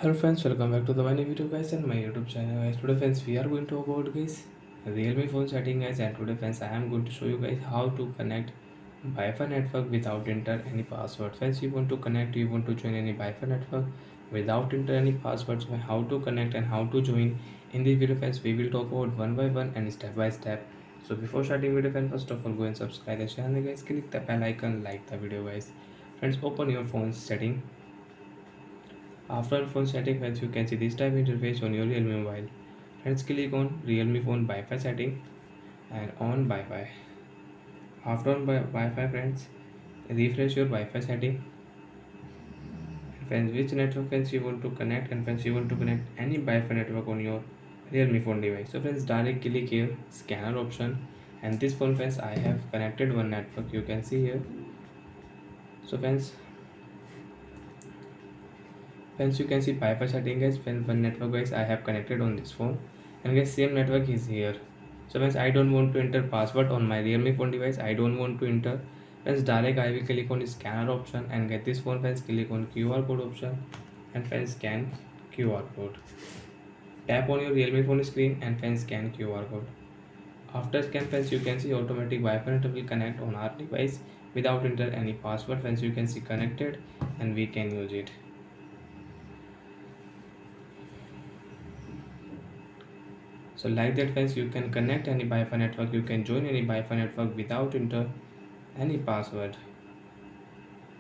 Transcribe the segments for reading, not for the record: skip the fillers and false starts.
Hello friends, welcome back to the new video guys and my YouTube channel guys. Today friends we are going to talk about guys Realme phone setting guys, and today friends I am going to show you guys how to connect Wi-Fi network without enter any password. Friends, you want to connect, you want to join any Wi-Fi network without enter any passwords. How to connect and how to join in this video friends, we will talk about one by one and step by step. So before starting video friends, first of all go and subscribe the channel guys, click the bell icon, like the video guys. Friends, open your phone setting. After phone setting, friends, you can see this type interface on your Realme mobile. Friends, click on Realme phone Wi-Fi setting and on Wi-Fi. After on Wi-Fi, friends, refresh your Wi-Fi setting. And friends, which network friends you want to connect, and friends you want to connect any Wi-Fi network on your Realme phone device. So friends, direct click here, scanner option, and this phone friends I have connected one network. You can see here. So friends, you can see Wi-Fi setting guys. When one network guys I have connected on this phone, and guys same network is here. So friends, I don't want to enter password on my Realme phone device. I don't want to enter. Friends, direct I will click on the scanner option and get this phone. Friends, click on QR code option and friends scan QR code. Tap on your Realme phone screen and friends scan QR code. After scan friends, you can see automatic Wi-Fi network will connect on our device without enter any password. Friends, you can see connected and we can use it. So like that friends, you can connect any Wi-Fi network, you can join any Wi-Fi network without enter any password.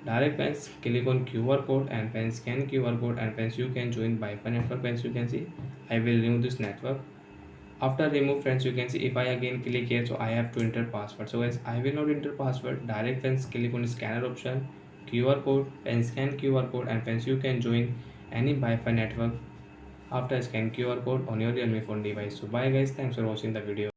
Direct friends, click on QR code and friends scan QR code and friends you can join Wi-Fi network. Friends, you can see I will remove this network. After remove friends, you can see if I again click here, so I have to enter password. So guys, I will not enter password. Direct friends, click on scanner option, QR code and scan QR code and friends you can join any Wi-Fi network after scan QR code on your Realme phone device. So bye guys, thanks for watching the video.